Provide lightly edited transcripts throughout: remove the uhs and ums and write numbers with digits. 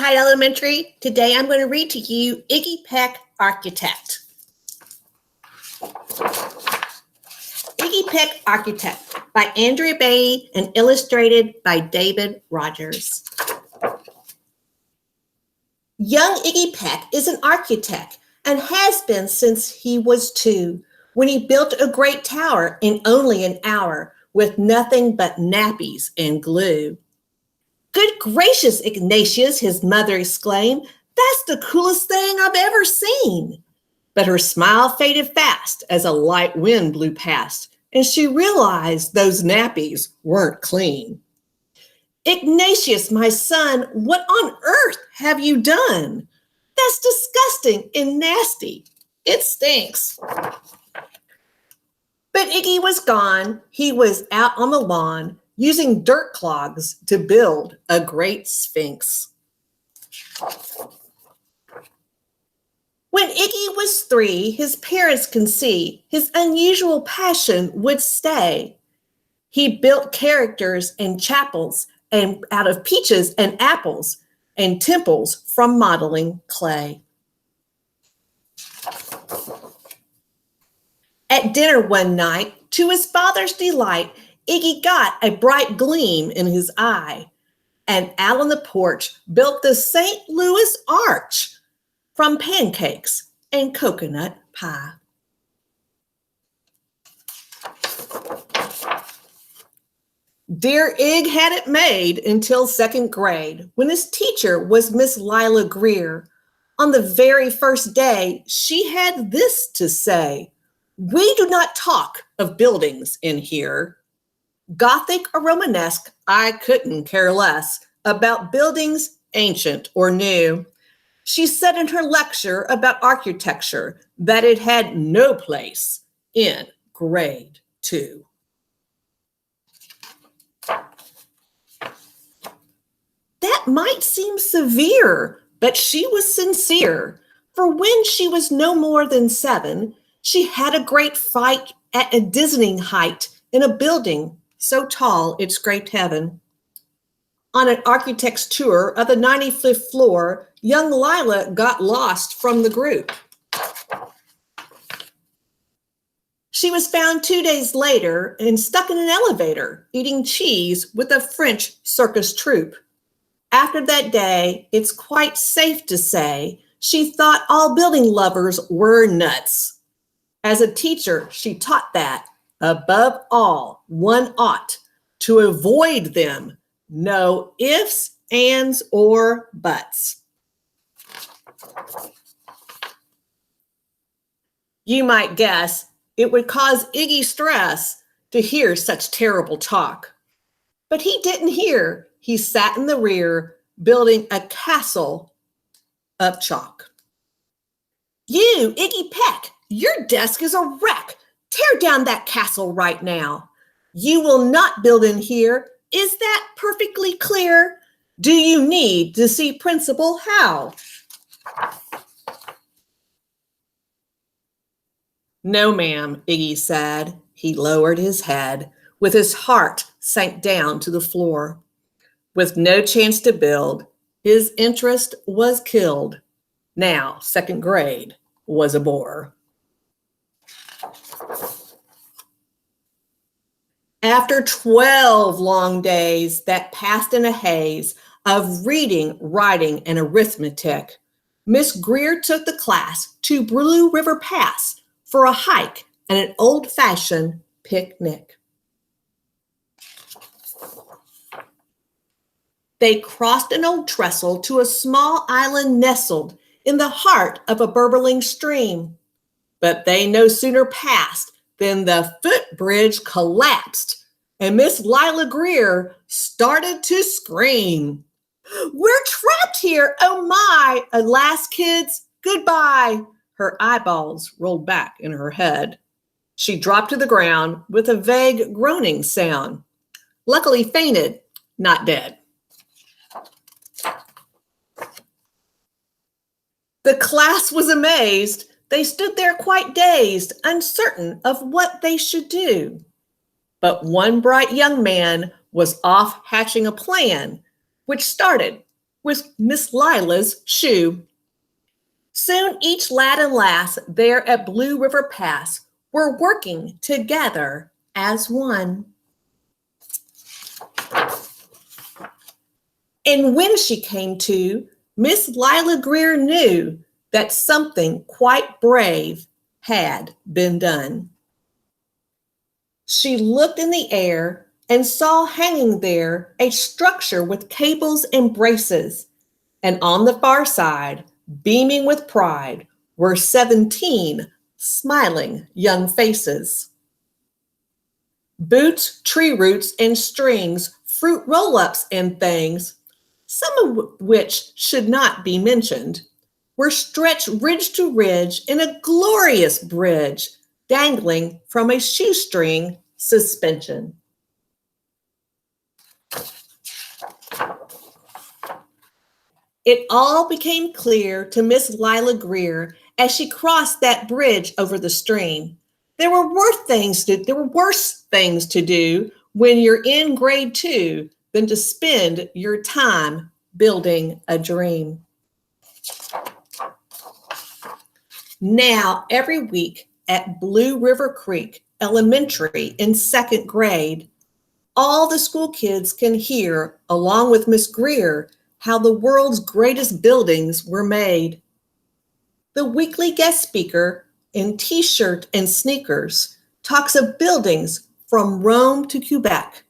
Hyde Elementary. Today I'm going to read to you Iggy Peck, Architect. Iggy Peck, Architect by Andrea Bay and illustrated by David Rogers. Young Iggy Peck is an architect and has been since he was 2, when he built a great tower in only an hour with nothing but nappies and glue. "Good gracious, Ignatius," his mother exclaimed, "that's the coolest thing I've ever seen." But her smile faded fast as a light wind blew past, and she realized those nappies weren't clean. "Ignatius, my son, what on earth have you done? That's disgusting and nasty. It stinks." But Iggy was gone. He was out on the lawn, using dirt clogs to build a great sphinx. When Iggy was 3, his parents could see his unusual passion would stay. He built characters and chapels and out of peaches and apples and temples from modeling clay. At dinner one night, to his father's delight, Iggy got a bright gleam in his eye, and out on the porch built the St. Louis Arch from pancakes and coconut pie. Dear Ig had it made until 2nd grade, when his teacher was Miss Lila Greer. On the very first day, she had this to say: "We do not talk of buildings in here. Gothic or Romanesque, I couldn't care less about buildings ancient or new." She said in her lecture about architecture that it had no place in grade 2. That might seem severe, but she was sincere. For when she was no more than 7, she had a great fright at a dizzying height in a building so tall it scraped heaven. On an architect's tour of the 95th floor, young Lila got lost from the group. She was found 2 days later and stuck in an elevator, eating cheese with a French circus troupe. After that day, it's quite safe to say she thought all building lovers were nuts. As a teacher, she taught that, above all, one ought to avoid them. No ifs, ands, or buts. You might guess it would cause Iggy stress to hear such terrible talk. But he didn't hear. He sat in the rear, building a castle of chalk. "You, Iggy Peck, your desk is a wreck. Tear down that castle right now. You will not build in here. Is that perfectly clear? Do you need to see Principal Howe?" "No, ma'am," Iggy said. He lowered his head, with his heart sank down to the floor. With no chance to build, his interest was killed. Now, 2nd grade was a bore. After 12 long days that passed in a haze of reading, writing, and arithmetic, Miss Greer took the class to Blue River Pass for a hike and an old-fashioned picnic. They crossed an old trestle to a small island nestled in the heart of a burbling stream. But they no sooner passed than the footbridge collapsed, and Miss Lila Greer started to scream. "We're trapped here, oh my! Alas, kids, goodbye!" Her eyeballs rolled back in her head. She dropped to the ground with a vague groaning sound. Luckily fainted, not dead. The class was amazed. They stood there quite dazed, uncertain of what they should do. But one bright young man was off hatching a plan, which started with Miss Lila's shoe. Soon each lad and lass there at Blue River Pass were working together as one. And when she came to, Miss Lila Greer knew that something quite brave had been done. She looked in the air and saw hanging there a structure with cables and braces, and on the far side, beaming with pride, were 17 smiling young faces. Boots, tree roots, and strings, fruit roll-ups and things, some of which should not be mentioned, were stretched ridge to ridge in a glorious bridge dangling from a shoestring suspension. It all became clear to Miss Lila Greer as she crossed that bridge over the stream. There were worse things to do when you're in grade 2 than to spend your time building a dream. Now, every week at Blue River Creek Elementary in 2nd grade, all the school kids can hear, along with Miss Greer, how the world's greatest buildings were made. The weekly guest speaker in t-shirt and sneakers talks of buildings from Rome to Quebec.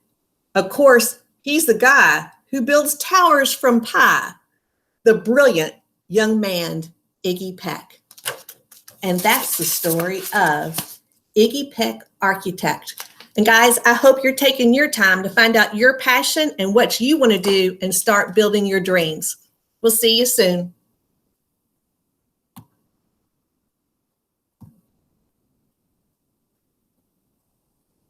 Of course, he's the guy who builds towers from pie, the brilliant young man, Iggy Peck. And that's the story of Iggy Peck, architect. And guys, I hope you're taking your time to find out your passion and what you want to do and start building your dreams. We'll see you soon.